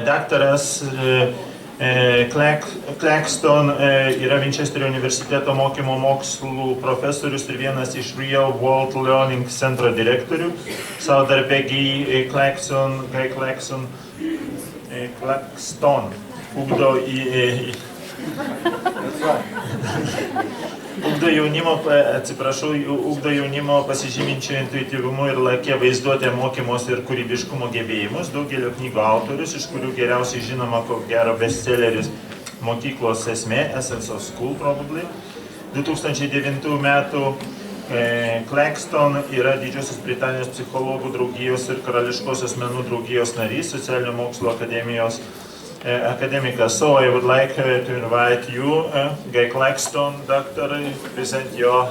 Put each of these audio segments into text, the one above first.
Daktaras Claxton yra Winchesterio universiteto mokymo mokslų profesorius ir vienas iš Real World Learning Centro direktorių. Savo darbe Claxton ugdo jaunimo pasižyminčių intuityvumu ir lakia vaizduotė mokymosi ir kūrybiškumo gebėjimus. Daugelio knygų autorius, iš kurių geriausiai žinoma ko gero bestselleris Mokyklos esmė, Essence of School probably. 2009 metų Claxton yra Didžiosios Britanijos psichologų draugijos ir Karališkosios menų draugijos narys, socialinių mokslo akademijos academicus. So I would like to invite you, Guy Claxton, Doctor, to present your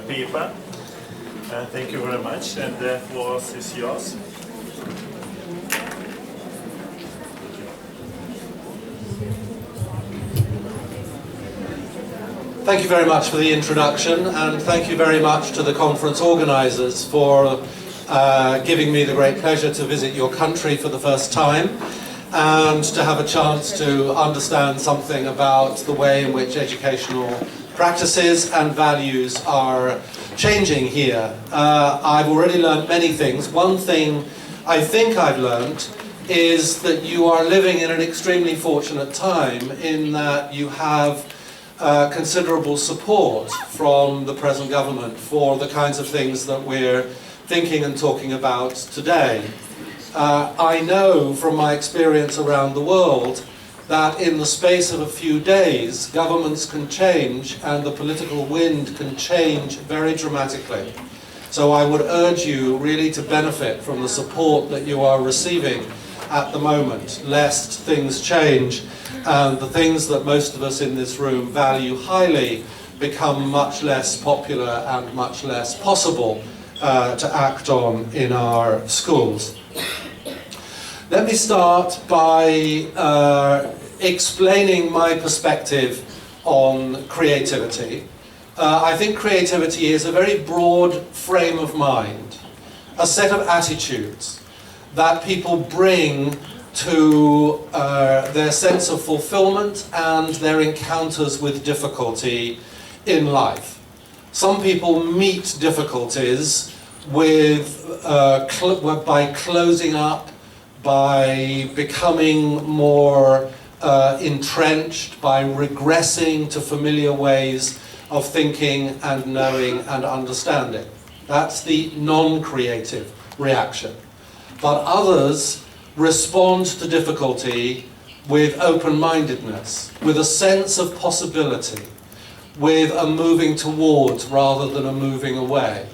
paper. Thank you very much, and the floor is yours. Thank you very much for the introduction, and thank you very much to the conference organizers for giving me the great pleasure to visit your country for the first time, and to have a chance to understand something about the way in which educational practices and values are changing here. I've already learned many things. One thing I think I've learned is that you are living in an extremely fortunate time in that you have considerable support from the present government for the kinds of things that we're thinking and talking about today. I know from my experience around the world that in the space of a few days, governments can change and the political wind can change very dramatically. So I would urge you really to benefit from the support that you are receiving at the moment, lest things change and the things that most of us in this room value highly become much less popular and much less possible to act on in our schools. Let me start by explaining my perspective on creativity. I think creativity is a very broad frame of mind, a set of attitudes that people bring to their sense of fulfillment and their encounters with difficulty in life. Some people meet difficulties with by closing up, by becoming more entrenched, by regressing to familiar ways of thinking and knowing and understanding. That's the non-creative reaction. But others respond to difficulty with open-mindedness, with a sense of possibility, with a moving towards rather than a moving away,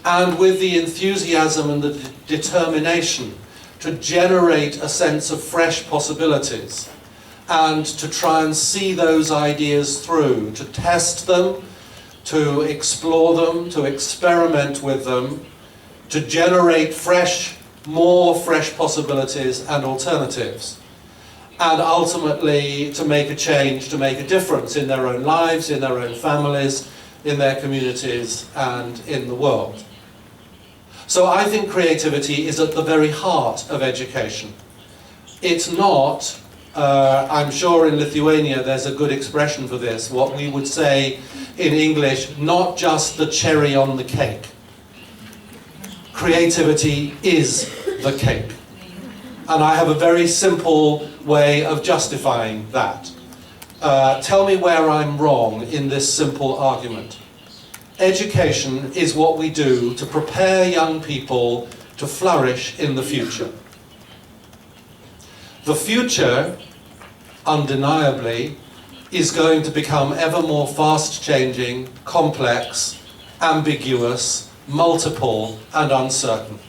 and with the enthusiasm and the determination to generate a sense of fresh possibilities and to try and see those ideas through, to test them, to explore them, to experiment with them, to generate more fresh possibilities and alternatives, and ultimately to make a change, to make a difference in their own lives, in their own families, in their communities, and in the world. So I think creativity is at the very heart of education. It's not, I'm sure in Lithuania there's a good expression for this, what we would say in English, not just the cherry on the cake. Creativity is the cake. And I have a very simple way of justifying that. Tell me where I'm wrong in this simple argument. Education is what we do to prepare young people to flourish in the future. The future, undeniably, is going to become ever more fast-changing, complex, ambiguous, multiple, and uncertain.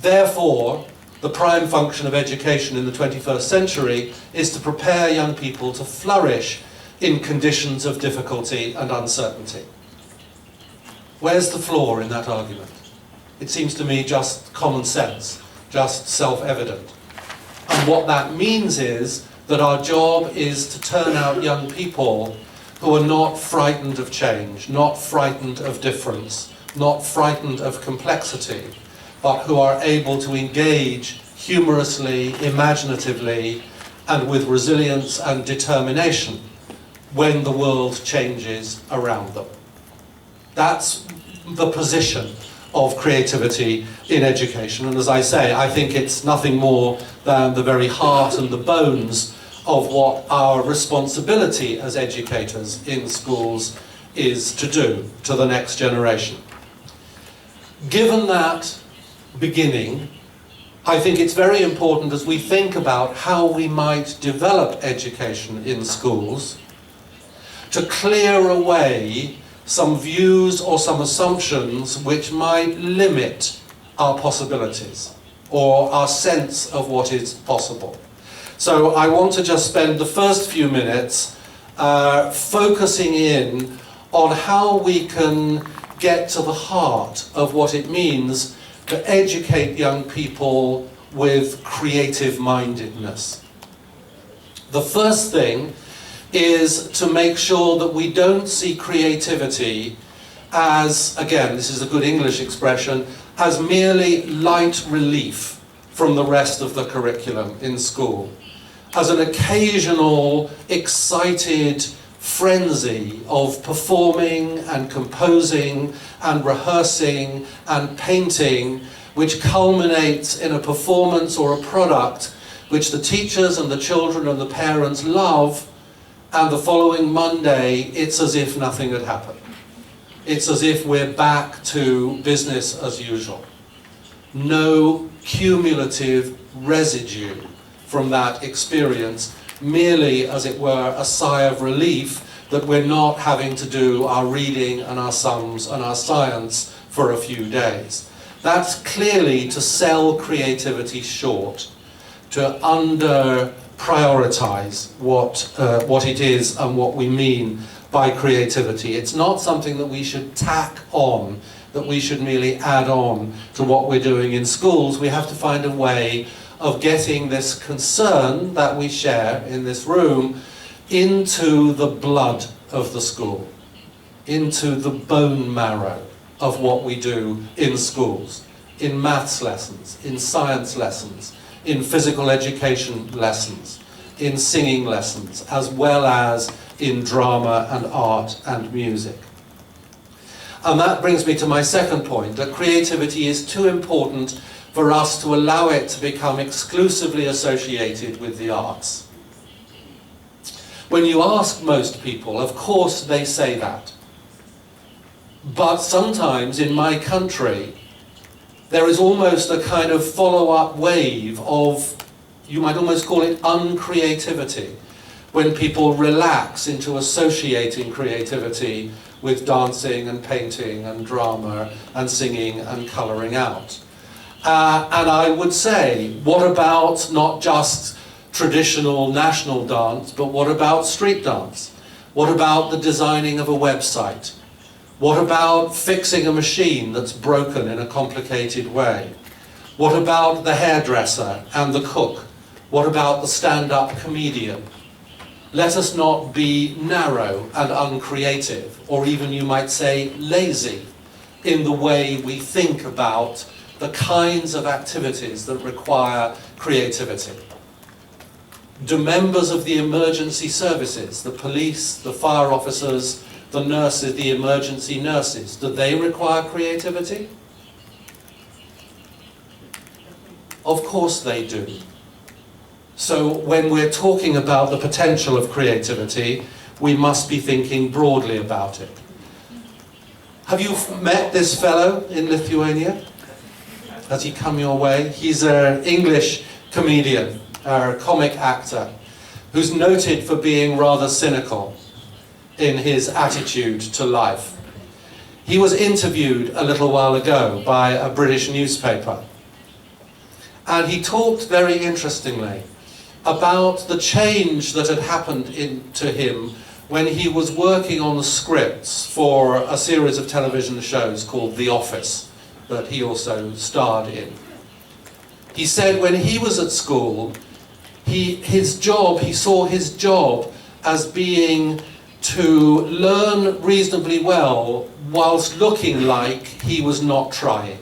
Therefore, the prime function of education in the 21st century is to prepare young people to flourish in conditions of difficulty and uncertainty. Where's the flaw in that argument? It seems to me just common sense, just self-evident. And what that means is that our job is to turn out young people who are not frightened of change, not frightened of difference, not frightened of complexity, but who are able to engage humorously, imaginatively, and with resilience and determination when the world changes around them. That's the position of creativity in education. And as I say, I think it's nothing more than the very heart and the bones of what our responsibility as educators in schools is to do to the next generation. Given that beginning, I think it's very important as we think about how we might develop education in schools to clear away some views or some assumptions which might limit our possibilities or our sense of what is possible. So I want to just spend the first few minutes focusing in on how we can get to the heart of what it means to educate young people with creative mindedness. The first thing is to make sure that we don't see creativity as, again, this is a good English expression, as merely light relief from the rest of the curriculum in school, as an occasional excited frenzy of performing and composing and rehearsing and painting, which culminates in a performance or a product which the teachers and the children and the parents love, and the following Monday it's as if nothing had happened. It's as if we're back to business as usual. No cumulative residue from that experience, merely, as it were, a sigh of relief that we're not having to do our reading and our sums and our science for a few days. That's clearly to sell creativity short, to under-prioritize what it is and what we mean by creativity. It's not something that we should tack on, that we should merely add on to what we're doing in schools. We have to find a way of getting this concern that we share in this room into the blood of the school, into the bone marrow of what we do in schools, in maths lessons, in science lessons, in physical education lessons, in singing lessons, as well as in drama and art and music. And that brings me to my second point, that creativity is too important for us to allow it to become exclusively associated with the arts. When you ask most people, of course they say that. But sometimes in my country, there is almost a kind of follow-up wave of, you might almost call it uncreativity, when people relax into associating creativity with dancing and painting and drama and singing and colouring out. And I would say, what about not just traditional national dance, but what about street dance? What about the designing of a website? What about fixing a machine that's broken in a complicated way? What about the hairdresser and the cook? What about the stand-up comedian? Let us not be narrow and uncreative, or even you might say lazy, in the way we think about the kinds of activities that require creativity. Do members of the emergency services, the police, the fire officers, the nurses, the emergency nurses, do they require creativity? Of course they do. So when we're talking about the potential of creativity, we must be thinking broadly about it. Have you met this fellow in Lithuania? Has he come your way? He's an English comedian, a comic actor, who's noted for being rather cynical in his attitude to life. He was interviewed a little while ago by a British newspaper, and he talked very interestingly about the change that had happened to him when he was working on the scripts for a series of television shows called The Office, that he also starred in. He said when he was at school, he saw his job as being to learn reasonably well whilst looking like he was not trying.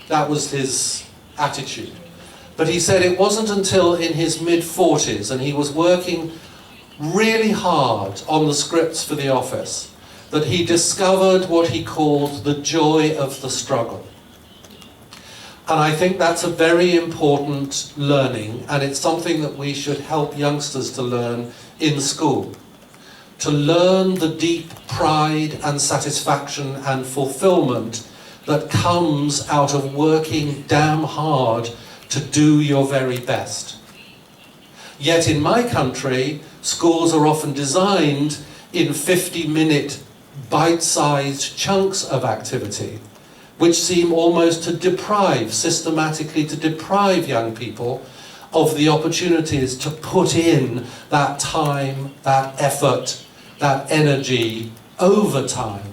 That was his attitude. But he said it wasn't until in his mid-40s, and he was working really hard on the scripts for The Office, that he discovered what he called the joy of the struggle. And I think that's a very important learning, and it's something that we should help youngsters to learn in school. To learn the deep pride and satisfaction and fulfillment that comes out of working damn hard to do your very best. Yet in my country, schools are often designed in 50-minute bite-sized chunks of activity, which seem almost to systematically to deprive young people of the opportunities to put in that time, that effort, that energy over time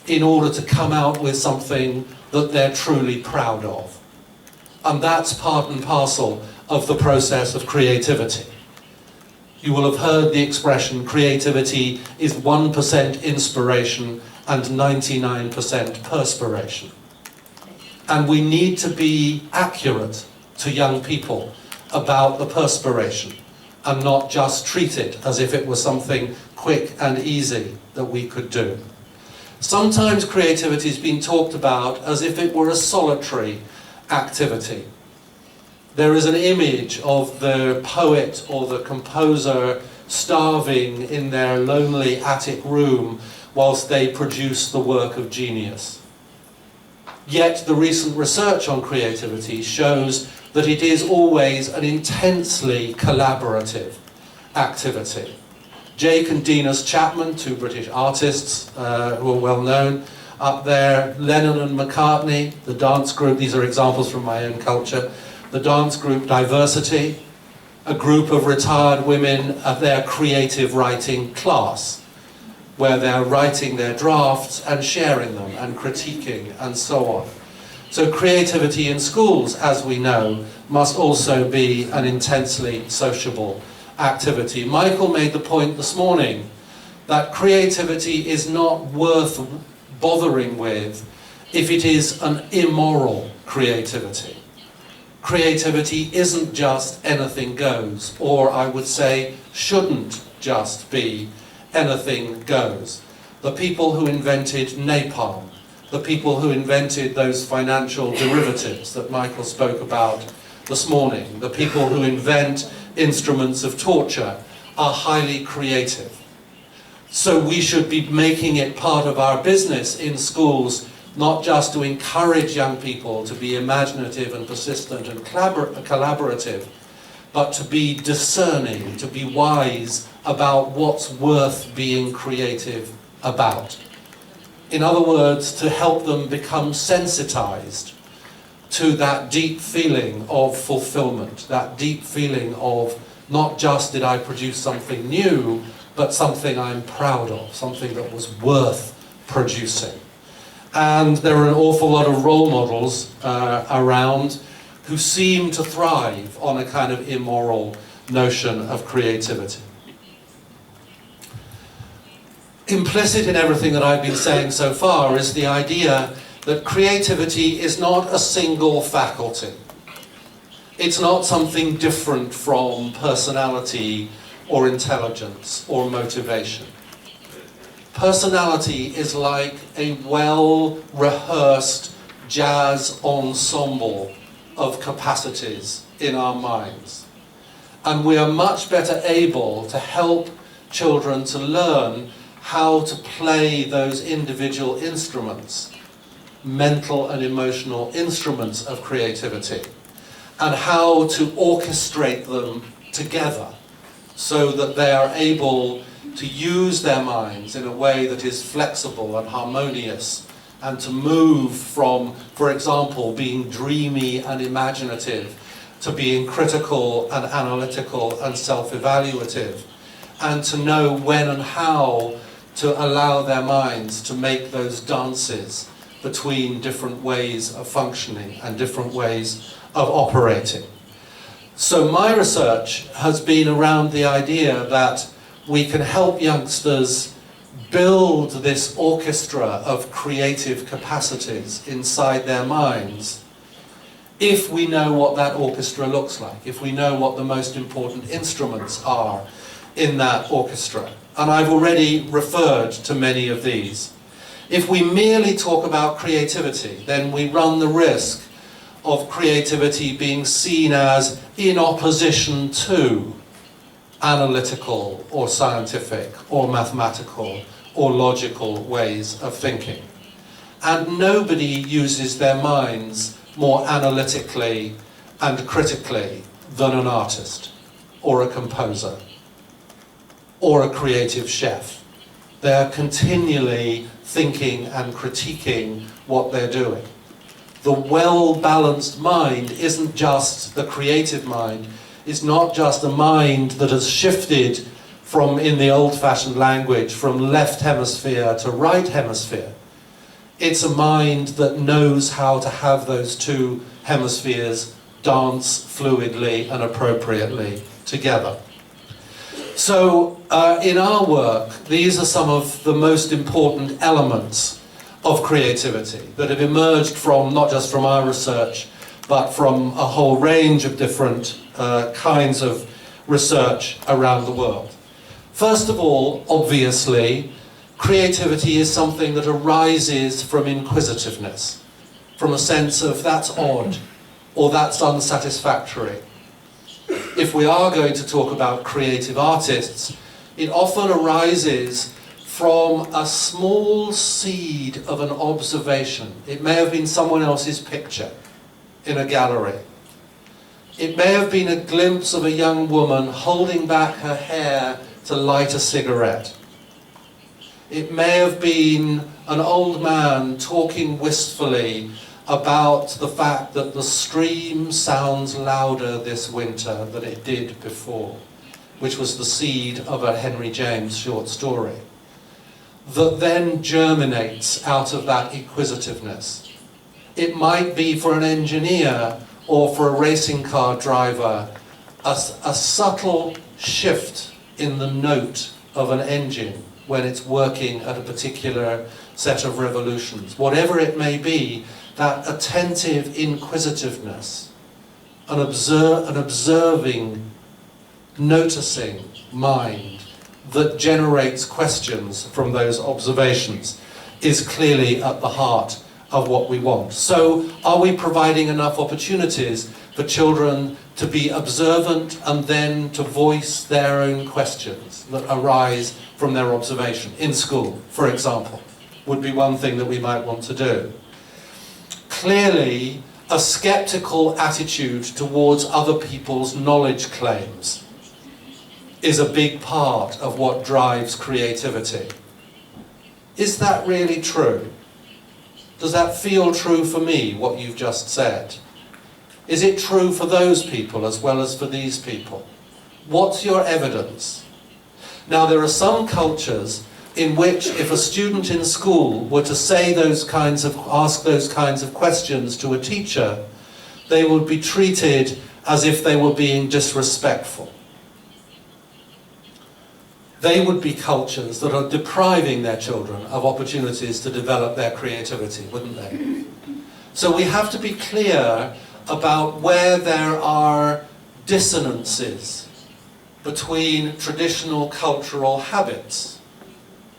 in order to come out with something that they're truly proud of. And that's part and parcel of the process of creativity. You will have heard the expression, creativity is 1% inspiration and 99% perspiration. And we need to be accurate to young people about the perspiration and not just treat it as if it was something quick and easy that we could do. Sometimes creativity has been talked about as if it were a solitary activity. There is an image of the poet or the composer starving in their lonely attic room whilst they produce the work of genius. Yet the recent research on creativity shows that it is always an intensely collaborative activity. Jake and Dinas Chapman, two British artists who are well known up there, Lennon and McCartney, the dance group, these are examples from my own culture, the dance group Diversity, a group of retired women at their creative writing class, where they're writing their drafts and sharing them and critiquing and so on. So creativity in schools, as we know, must also be an intensely sociable activity. Michael made the point this morning that creativity is not worth bothering with if it is an immoral creativity. Creativity isn't just anything goes, or I would say shouldn't just be anything goes. The people who invented napalm, the people who invented those financial derivatives that Michael spoke about this morning, the people who invent instruments of torture are highly creative. So we should be making it part of our business in schools, not just to encourage young people to be imaginative and persistent and collaborative, but to be discerning, to be wise about what's worth being creative about. In other words, to help them become sensitized to that deep feeling of fulfillment, that deep feeling of not just did I produce something new, but something I'm proud of, something that was worth producing. And there are an awful lot of role models around who seem to thrive on a kind of immoral notion of creativity. Implicit in everything that I've been saying so far is the idea that creativity is not a single faculty. It's not something different from personality or intelligence or motivation. Personality is like a well-rehearsed jazz ensemble of capacities in our minds. And we are much better able to help children to learn how to play those individual instruments, mental and emotional instruments of creativity, and how to orchestrate them together so that they are able to use their minds in a way that is flexible and harmonious, and to move from, for example, being dreamy and imaginative to being critical and analytical and self-evaluative, and to know when and how to allow their minds to make those dances between different ways of functioning and different ways of operating. So my research has been around the idea that we can help youngsters build this orchestra of creative capacities inside their minds if we know what that orchestra looks like, if we know what the most important instruments are in that orchestra. And I've already referred to many of these. If we merely talk about creativity, then we run the risk of creativity being seen as in opposition to analytical or scientific or mathematical or logical ways of thinking. And nobody uses their minds more analytically and critically than an artist or a composer or a creative chef. They're continually thinking and critiquing what they're doing. The well-balanced mind isn't just the creative mind, it's not just a mind that has shifted from, in the old-fashioned language, from left hemisphere to right hemisphere. It's a mind that knows how to have those two hemispheres dance fluidly and appropriately together. So in our work, these are some of the most important elements of creativity that have emerged from, not just from our research, but from a whole range of different kinds of research around the world. First of all, obviously, creativity is something that arises from inquisitiveness, from a sense of that's odd, or that's unsatisfactory. If we are going to talk about creative artists, it often arises from a small seed of an observation. It may have been someone else's picture in a gallery. It may have been a glimpse of a young woman holding back her hair to light a cigarette. It may have been an old man talking wistfully about the fact that the stream sounds louder this winter than it did before, which was the seed of a Henry James short story, that then germinates out of that inquisitiveness. It might be for an engineer or for a racing car driver, a subtle shift in the note of an engine when it's working at a particular set of revolutions. Whatever it may be, that attentive inquisitiveness, an observing, noticing mind that generates questions from those observations is clearly at the heart of what we want. So, are we providing enough opportunities for children to be observant and then to voice their own questions that arise from their observation in school, for example, would be one thing that we might want to do. Clearly, a skeptical attitude towards other people's knowledge claims is a big part of what drives creativity. Is that really true? Does that feel true for me, what you've just said? Is it true for those people as well as for these people? What's your evidence? Now, there are some cultures in which if a student in school were to ask those kinds of questions to a teacher, they would be treated as if they were being disrespectful. They would be cultures that are depriving their children of opportunities to develop their creativity, wouldn't they? So we have to be clear about where there are dissonances between traditional cultural habits,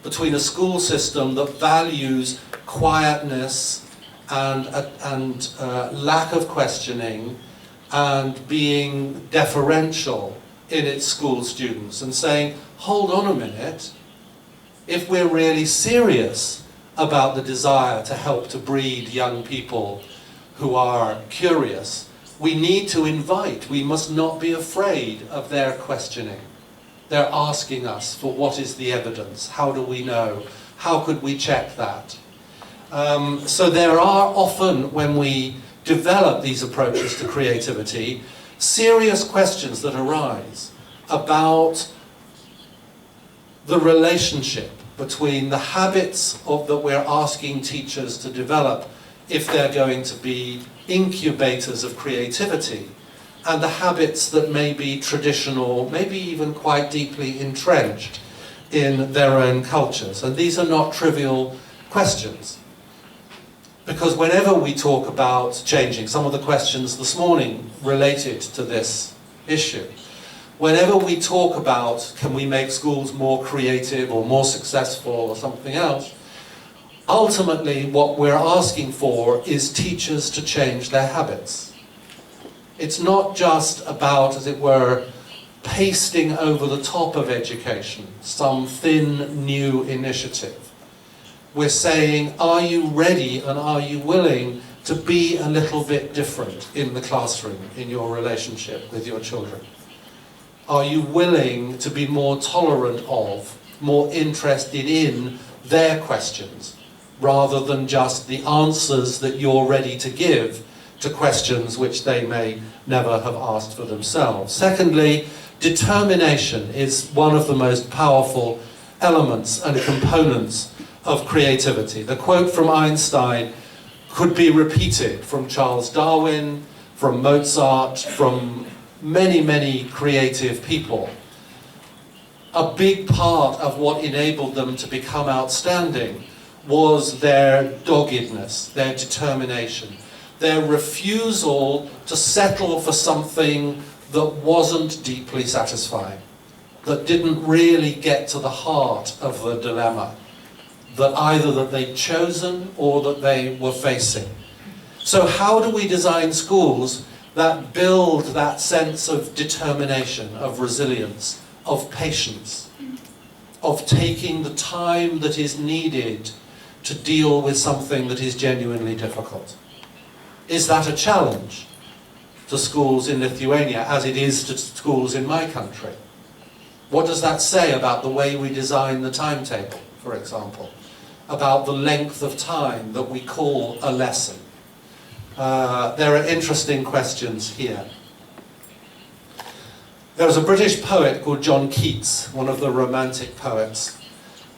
between a school system that values quietness and lack of questioning and being deferential in its school students, and saying, hold on a minute, if we're really serious about the desire to help to breed young people who are curious, we need to invite, we must not be afraid of their questioning. They're asking us for what is the evidence, how do we know, how could we check that? So there are often, when we develop these approaches to creativity, serious questions that arise about the relationship between the habits that we're asking teachers to develop if they're going to be incubators of creativity, and the habits that may be traditional, maybe even quite deeply entrenched in their own cultures. And these are not trivial questions. Because whenever we talk about changing, some of the questions this morning related to this issue, whenever we talk about can we make schools more creative or more successful or something else, ultimately what we're asking for is teachers to change their habits. It's not just about, as it were, pasting over the top of education some thin new initiative. We're saying, are you ready and are you willing to be a little bit different in the classroom, in your relationship with your children? Are you willing to be more tolerant of, more interested in their questions, rather than just the answers that you're ready to give to questions which they may never have asked for themselves? Secondly, determination is one of the most powerful elements and components of creativity. The quote from Einstein could be repeated from Charles Darwin, from Mozart, from many, many creative people. A big part of what enabled them to become outstanding was their doggedness, their determination, their refusal to settle for something that wasn't deeply satisfying, that didn't really get to the heart of the dilemma, that either that they'd chosen or that they were facing. So how do we design schools that build that sense of determination, of resilience, of patience, of taking the time that is needed to deal with something that is genuinely difficult? Is that a challenge to schools in Lithuania as it is to schools in my country? What does that say about the way we design the timetable, for example? About the length of time that we call a lesson? There are interesting questions here. There was a British poet called John Keats, one of the Romantic poets,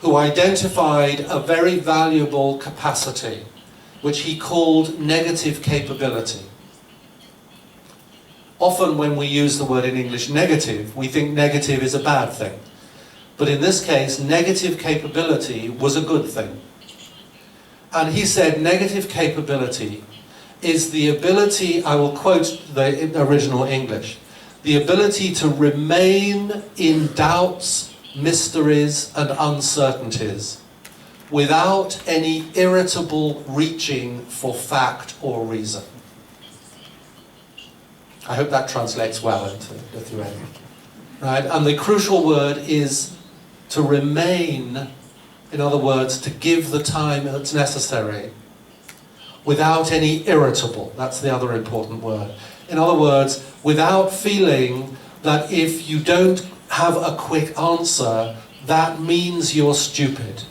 who identified a very valuable capacity, which he called negative capability. Often when we use the word in English negative, we think negative is a bad thing. But in this case, negative capability was a good thing. And he said negative capability is the ability, I will quote the original English, the ability to remain in doubts, mysteries, and uncertainties without any irritable reaching for fact or reason. I hope that translates well into Lithuanian. Right? And the crucial word is to remain, in other words, to give the time that's necessary without any irritable, that's the other important word. In other words, without feeling that if you don't have a quick answer, that means you're stupid.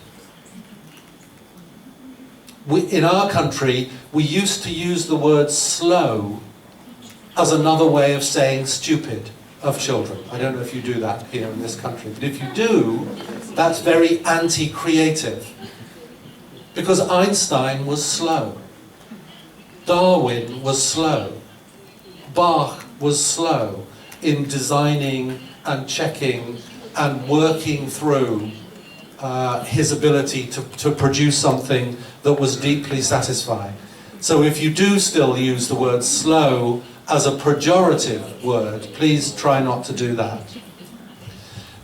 In our country, we used to use the word slow as another way of saying stupid of children. I don't know if you do that here in this country, but if you do, that's very anti-creative. Because Einstein was slow. Darwin was slow. Bach was slow in designing and checking and working through his ability to produce something that was deeply satisfying. So if you do still use the word slow as a pejorative word, please try not to do that.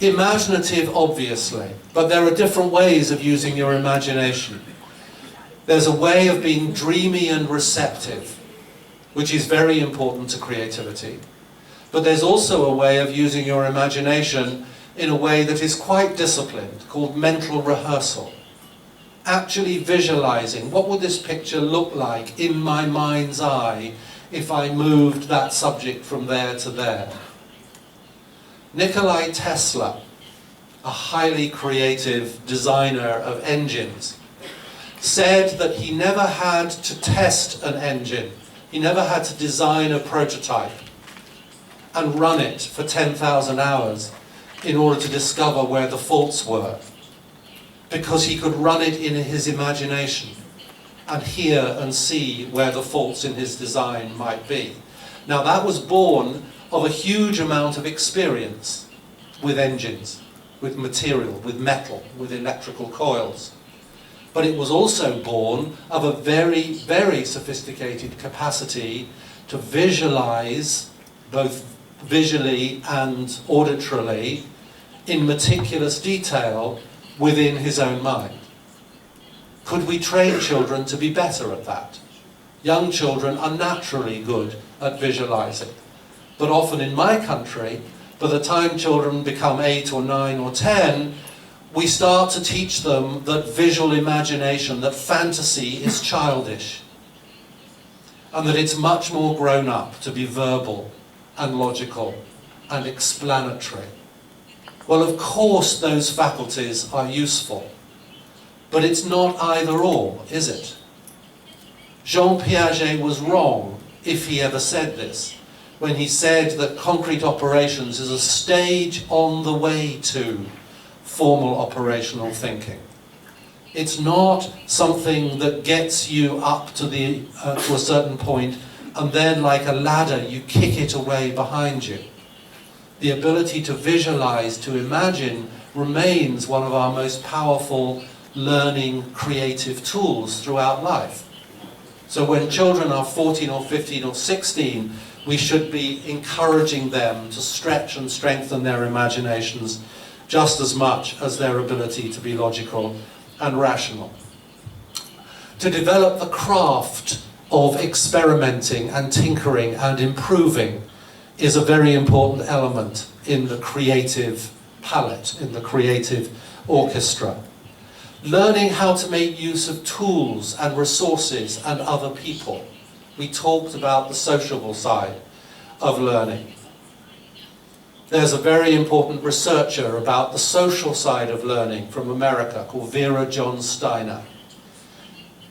Imaginative, obviously, but there are different ways of using your imagination. There's a way of being dreamy and receptive, which is very important to creativity. But there's also a way of using your imagination in a way that is quite disciplined, called mental rehearsal. Actually visualizing, what would this picture look like in my mind's eye if I moved that subject from there to there? Nikola Tesla, a highly creative designer of engines, said that he never had to test an engine. He never had to design a prototype and run it for 10,000 hours in order to discover where the faults were, because he could run it in his imagination and hear and see where the faults in his design might be. Now that was born of a huge amount of experience with engines, with material, with metal, with electrical coils. but it was also born of a very, very sophisticated capacity to visualize, both visually and auditorily, in meticulous detail within his own mind. Could we train children to be better at that? Young children are naturally good at visualizing, but often in my country, by the time children become 8 or 9 or 10, we start to teach them that visual imagination, that fantasy is childish, and that it's much more grown up to be verbal and logical and explanatory. Well, of course those faculties are useful, but it's not either or, is it? Jean Piaget was wrong, if he ever said this, when he said that concrete operations is a stage on the way to formal operational thinking. It's not something that gets you up to a certain point and then, like a ladder, you kick it away behind you. The ability to visualize, to imagine, remains one of our most powerful learning creative tools throughout life. So when children are 14 or 15 or 16, we should be encouraging them to stretch and strengthen their imaginations just as much as their ability to be logical and rational. To develop the craft of experimenting and tinkering and improving is a very important element in the creative palette, in the creative orchestra. Learning how to make use of tools and resources and other people. We talked about the sociable side of learning. There's a very important researcher about the social side of learning from America called Vera John Steiner.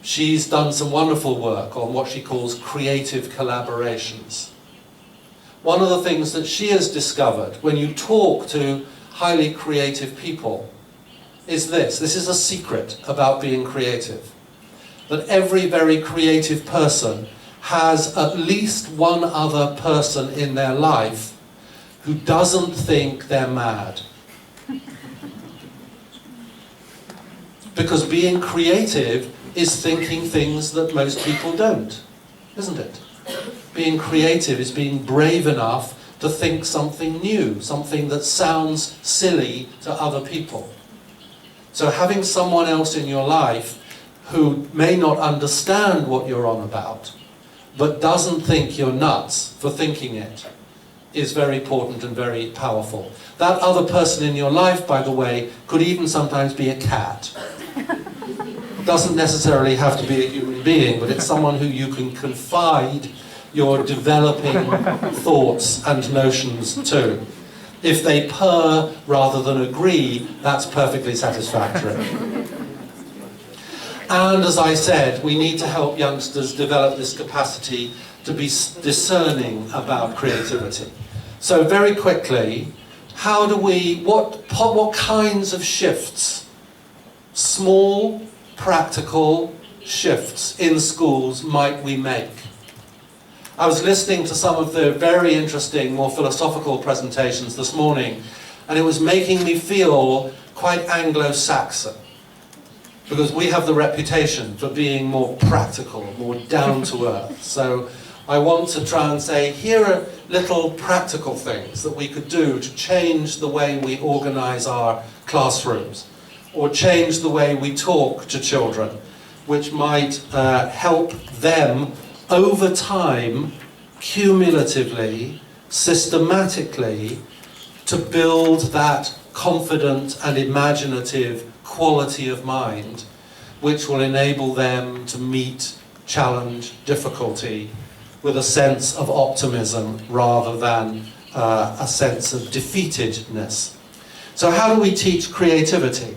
She's done some wonderful work on what she calls creative collaborations. One of the things that she has discovered when you talk to highly creative people is this. This is a secret about being creative. That every very creative person has at least one other person in their life who doesn't think they're mad. Because being creative is thinking things that most people don't, isn't it? Being creative is being brave enough to think something new, something that sounds silly to other people. So having someone else in your life who may not understand what you're on about, but doesn't think you're nuts for thinking it, is very important and very powerful. That other person in your life, by the way, could even sometimes be a cat. It doesn't necessarily have to be a human being, but it's someone who you can confide your developing thoughts and notions to. If they purr rather than agree, that's perfectly satisfactory. And as I said, we need to help youngsters develop this capacity to be discerning about creativity. So very quickly, what kinds of shifts, small, practical shifts in schools might we make? I was listening to some of the very interesting, more philosophical presentations this morning, and it was making me feel quite Anglo-Saxon, because we have the reputation for being more practical, more down-to-earth. So I want to try and say, here are little practical things that we could do to change the way we organize our classrooms, or change the way we talk to children, which might help them over time, cumulatively, systematically, to build that confident and imaginative quality of mind, which will enable them to meet challenge, difficulty, with a sense of optimism rather than a sense of defeatedness. So how do we teach creativity?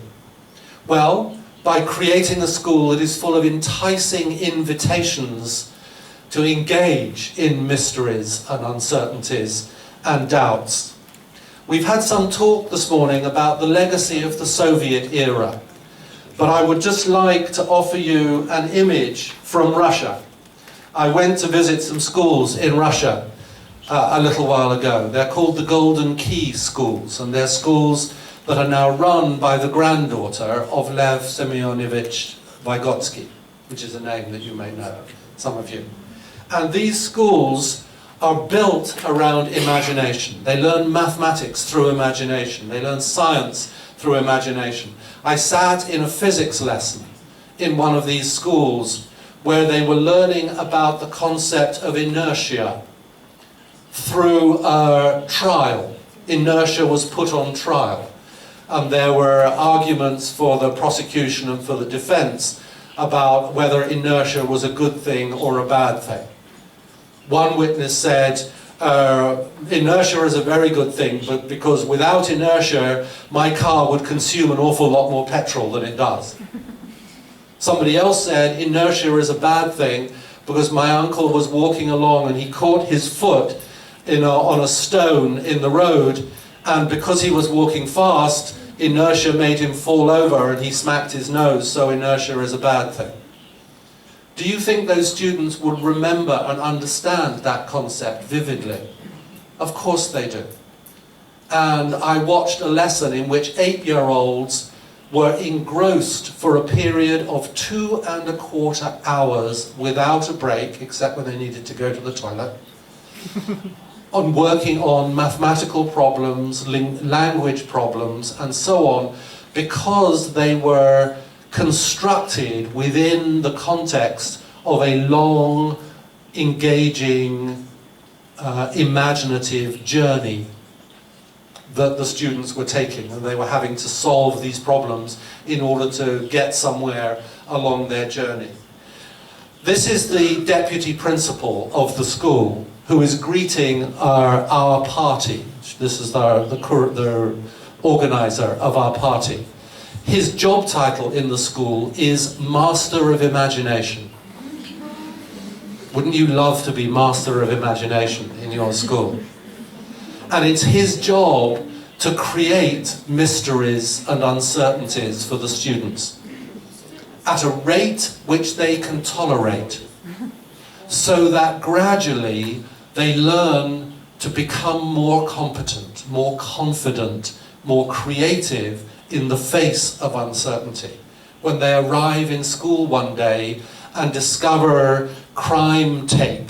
Well, by creating a school that is full of enticing invitations to engage in mysteries and uncertainties and doubts. We've had some talk this morning about the legacy of the Soviet era, but I would just like to offer you an image from Russia. I went to visit some schools in Russia a little while ago. They're called the Golden Key schools, and they're schools that are now run by the granddaughter of Lev Semyonovich Vygotsky, which is a name that you may know, some of you. And these schools are built around imagination. They learn mathematics through imagination. They learn science through imagination. I sat in a physics lesson in one of these schools where they were learning about the concept of inertia through a trial. Inertia was put on trial. And there were arguments for the prosecution and for the defense about whether inertia was a good thing or a bad thing. One witness said, inertia is a very good thing, but because without inertia, my car would consume an awful lot more petrol than it does. Somebody else said, inertia is a bad thing because my uncle was walking along and he caught his foot on a stone in the road, and because he was walking fast, inertia made him fall over and he smacked his nose, so inertia is a bad thing. Do you think those students would remember and understand that concept vividly? Of course they do. And I watched a lesson in which 8-year-olds were engrossed for a period of 2¼ hours without a break, except when they needed to go to the toilet, on working on mathematical problems, language problems, and so on, because they were constructed within the context of a long, engaging, imaginative journey that the students were taking, and they were having to solve these problems in order to get somewhere along their journey. This is the deputy principal of the school who is greeting our party. This is the organizer of our party. His job title in the school is Master of Imagination. Wouldn't you love to be Master of Imagination in your school? And it's his job to create mysteries and uncertainties for the students at a rate which they can tolerate, so that gradually they learn to become more competent, more confident, more creative in the face of uncertainty. When they arrive in school one day and discover crime tape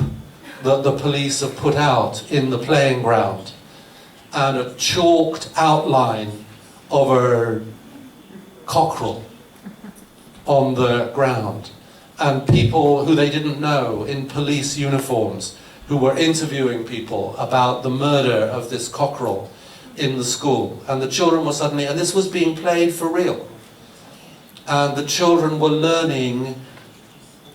that the police have put out in the playing ground, and a chalked outline of a cockerel on the ground, and people who they didn't know in police uniforms who were interviewing people about the murder of this cockerel in the school. And the children were suddenly, and this was being played for real, and the children were learning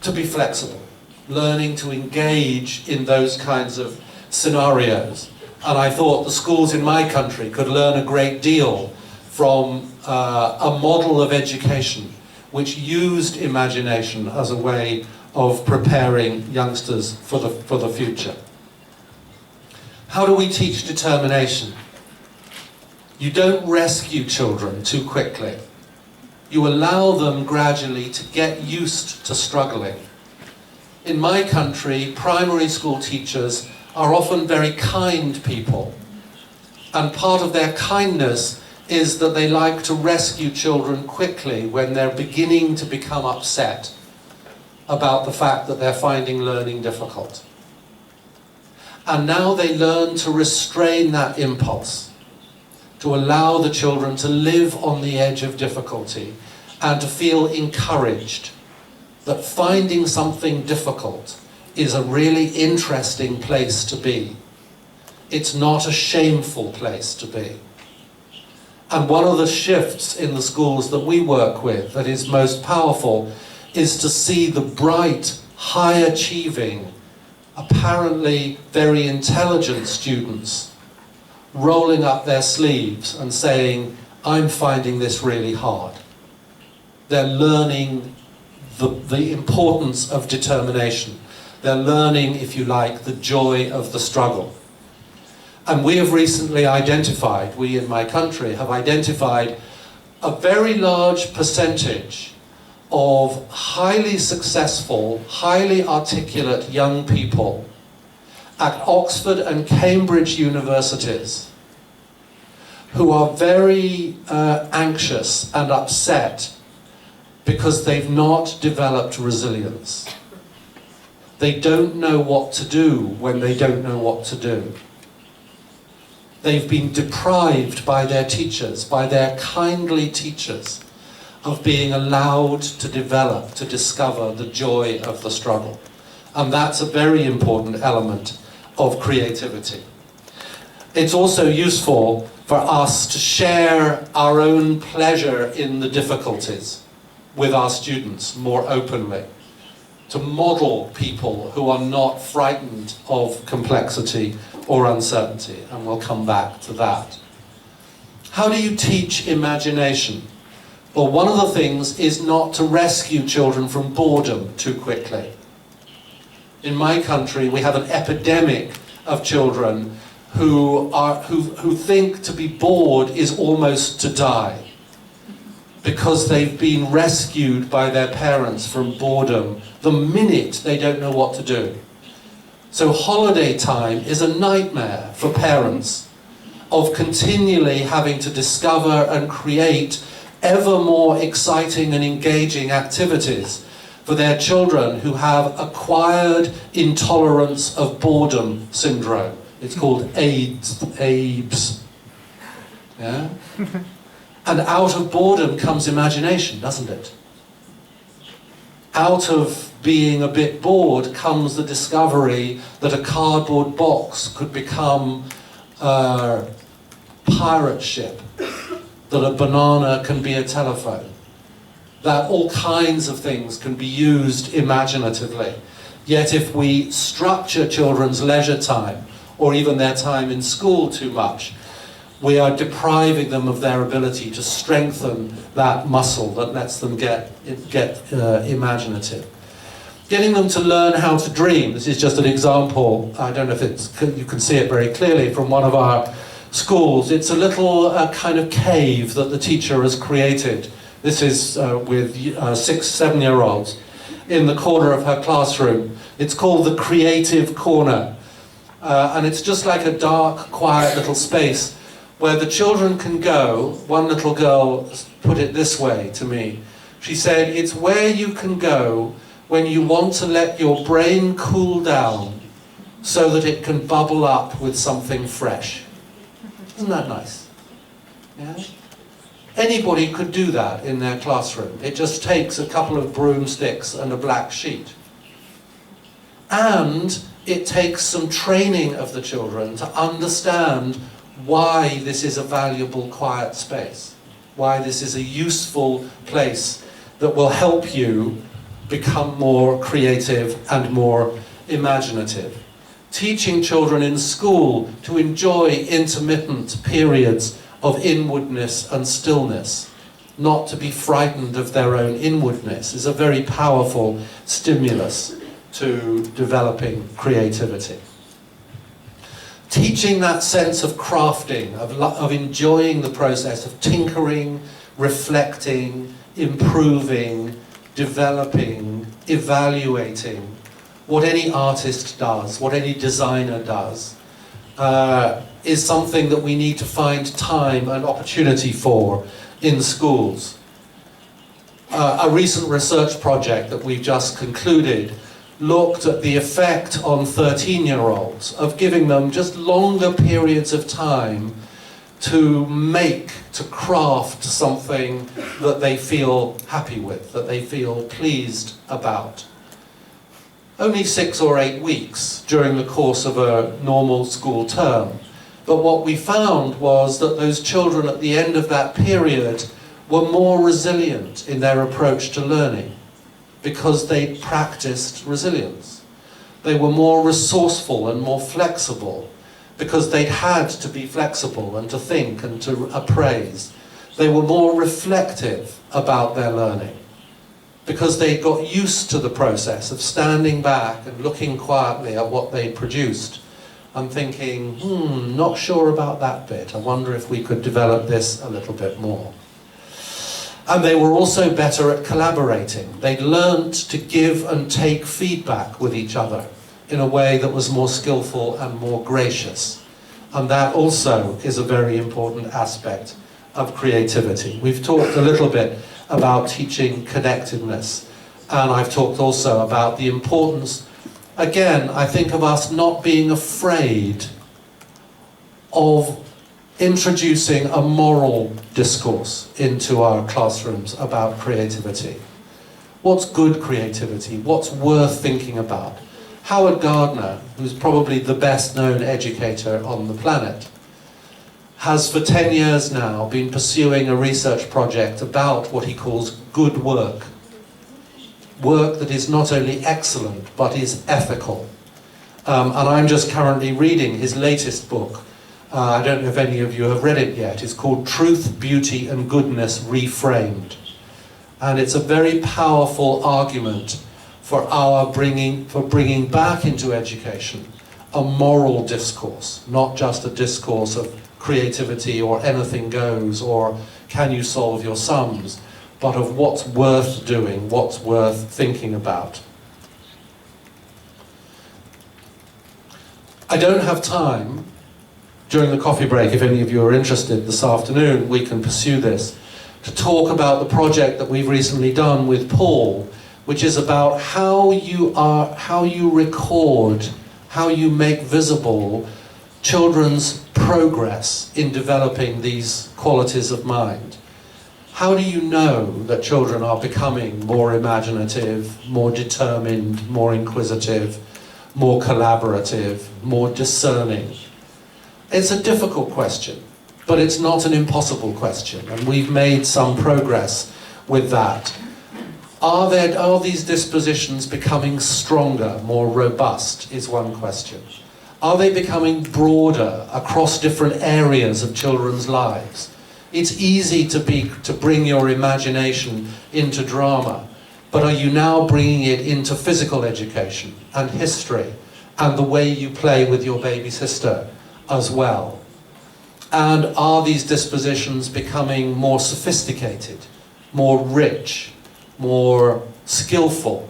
to be flexible, learning to engage in those kinds of scenarios. And I thought the schools in my country could learn a great deal from a model of education which used imagination as a way of preparing youngsters for the future. How do we teach determination? You don't rescue children too quickly. You allow them gradually to get used to struggling. In my country, primary school teachers are often very kind people. And part of their kindness is that they like to rescue children quickly when they're beginning to become upset about the fact that they're finding learning difficult. And now they learn to restrain that impulse, to allow the children to live on the edge of difficulty and to feel encouraged that finding something difficult is a really interesting place to be. It's not a shameful place to be. And one of the shifts in the schools that we work with that is most powerful is to see the bright, high-achieving, apparently very intelligent students rolling up their sleeves and saying, I'm finding this really hard. They're learning the importance of determination. They're learning, if you like, the joy of the struggle. And we have recently identified, we in my country have identified a very large percentage of highly successful, highly articulate young people at Oxford and Cambridge universities who are very anxious and upset because they've not developed resilience. They don't know what to do when they don't know what to do. They've been deprived by their teachers, by their kindly teachers, of being allowed to develop, to discover the joy of the struggle. And that's a very important element of creativity. It's also useful for us to share our own pleasure in the difficulties with our students more openly, to model people who are not frightened of complexity or uncertainty, and we'll come back to that. How do you teach imagination? Well, one of the things is not to rescue children from boredom too quickly. In my country, we have an epidemic of children who think to be bored is almost to die, because they've been rescued by their parents from boredom the minute they don't know what to do. So holiday time is a nightmare for parents of continually having to discover and create ever more exciting and engaging activities for their children who have acquired intolerance of boredom syndrome. It's called AIDS. Yeah? And out of boredom comes imagination, doesn't it? Out of being a bit bored comes the discovery that a cardboard box could become a pirate ship, that a banana can be a telephone, that all kinds of things can be used imaginatively. Yet if we structure children's leisure time, or even their time in school too much, we are depriving them of their ability to strengthen that muscle that lets them get imaginative. Getting them to learn how to dream. This is just an example. I don't know if you can see it very clearly from one of our schools. It's a little kind of cave that the teacher has created. This is with 6-7-year-olds in the corner of her classroom. It's called the Creative Corner. And it's just like a dark, quiet little space where the children can go. One little girl put it this way to me. She said, it's where you can go when you want to let your brain cool down so that it can bubble up with something fresh. Isn't that nice? Yeah? Anybody could do that in their classroom. It just takes a couple of broomsticks and a black sheet. And it takes some training of the children to understand why this is a valuable quiet space, why this is a useful place that will help you become more creative and more imaginative. Teaching children in school to enjoy intermittent periods of inwardness and stillness, not to be frightened of their own inwardness, is a very powerful stimulus to developing creativity. Teaching that sense of crafting, of enjoying the process of tinkering, reflecting, improving, developing, evaluating, what any artist does, what any designer does, is something that we need to find time and opportunity for in schools. A recent research project that we've just concluded looked at the effect on 13-year-olds of giving them just longer periods of time to make, to craft something that they feel happy with, that they feel pleased about. Only 6 or 8 weeks during the course of a normal school term. But what we found was that those children at the end of that period were more resilient in their approach to learning because they practiced resilience. They were more resourceful and more flexible because they'd had to be flexible and to think and to appraise. They were more reflective about their learning because they got used to the process of standing back and looking quietly at what they produced and thinking, not sure about that bit. I wonder if we could develop this a little bit more. And they were also better at collaborating. They learned to give and take feedback with each other in a way that was more skillful and more gracious. And that also is a very important aspect of creativity. We've talked a little bit about teaching connectedness. And I've talked also about the importance, again, I think, of us not being afraid of introducing a moral discourse into our classrooms about creativity. What's good creativity? What's worth thinking about? Howard Gardner, who's probably the best known educator on the planet, has for 10 years now been pursuing a research project about what he calls good work. Work that is not only excellent, but is ethical. And I'm just currently reading his latest book. I don't know if any of you have read it yet. It's called Truth, Beauty and Goodness Reframed. And it's a very powerful argument for bringing back into education a moral discourse, not just a discourse of creativity or anything goes or can you solve your sums, but of what's worth doing, what's worth thinking about. I don't have time during the coffee break, if any of you are interested this afternoon, we can pursue this, to talk about the project that we've recently done with Paul, which is about how you record, how you make visible children's progress in developing these qualities of mind. How do you know that children are becoming more imaginative, more determined, more inquisitive, more collaborative, more discerning? It's a difficult question, but it's not an impossible question, and we've made some progress with that. Are these dispositions becoming stronger, more robust, is one question. Are they becoming broader across different areas of children's lives? It's easy to bring your imagination into drama, but are you now bringing it into physical education and history and the way you play with your baby sister as well? And are these dispositions becoming more sophisticated, more rich, more skillful,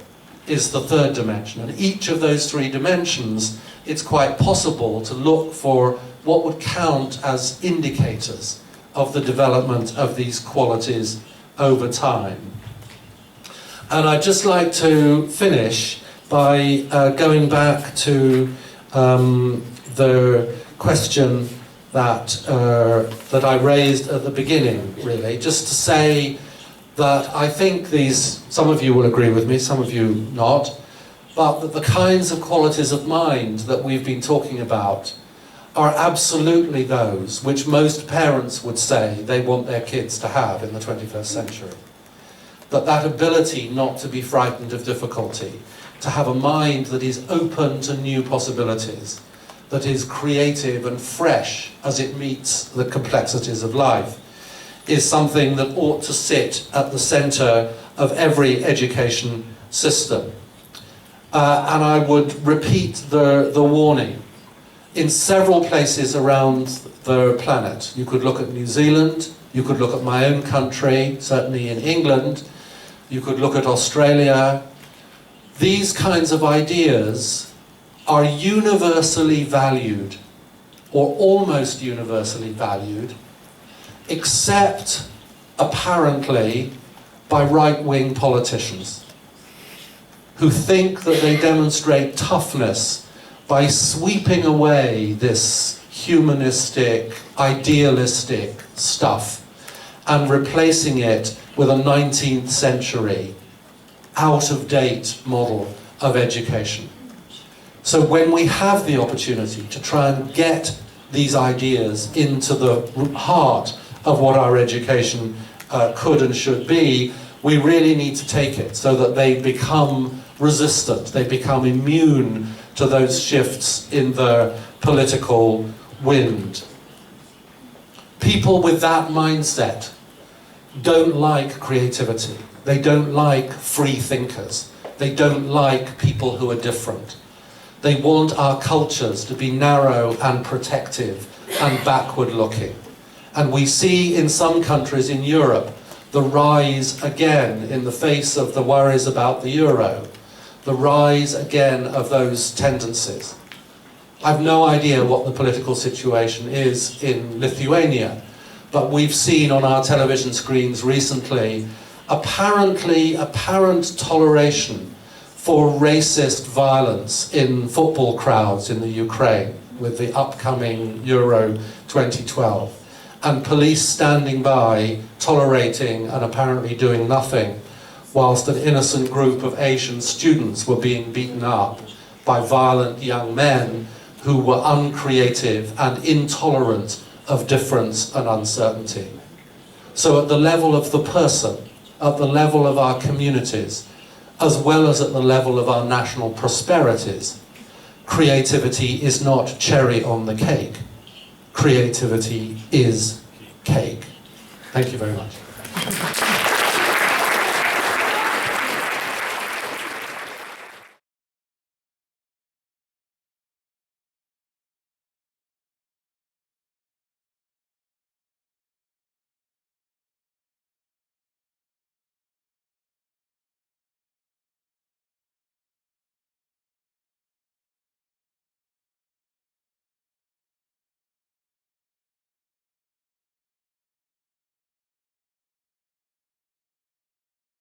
is the third dimension. And each of those three dimensions, it's quite possible to look for what would count as indicators of the development of these qualities over time. And I'd just like to finish by going back to the question that I raised at the beginning, really, just to say that I think some of you will agree with me, some of you not, but that the kinds of qualities of mind that we've been talking about are absolutely those which most parents would say they want their kids to have in the 21st century. That ability not to be frightened of difficulty, to have a mind that is open to new possibilities, that is creative and fresh as it meets the complexities of life, is something that ought to sit at the centre of every education system. And I would repeat the warning. In several places around the planet, you could look at New Zealand, you could look at my own country, certainly in England, you could look at Australia. These kinds of ideas are universally valued, or almost universally valued, except apparently by right-wing politicians who think that they demonstrate toughness by sweeping away this humanistic, idealistic stuff and replacing it with a 19th century, out-of-date model of education. So when we have the opportunity to try and get these ideas into the heart of what our education could and should be, we really need to take it so that they become resistant, they become immune to those shifts in the political wind. People with that mindset don't like creativity. They don't like free thinkers. They don't like people who are different. They want our cultures to be narrow and protective and backward-looking. And we see in some countries in Europe the rise again, in the face of the worries about the euro, the rise again of those tendencies. I've no idea what the political situation is in Lithuania, but we've seen on our television screens recently apparent toleration for racist violence in football crowds in the Ukraine with the upcoming Euro 2012, and police standing by, tolerating and apparently doing nothing, whilst an innocent group of Asian students were being beaten up by violent young men who were uncreative and intolerant of difference and uncertainty. So at the level of the person, at the level of our communities, as well as at the level of our national prosperities, creativity is not cherry on the cake. Creativity is cake. Thank you very much.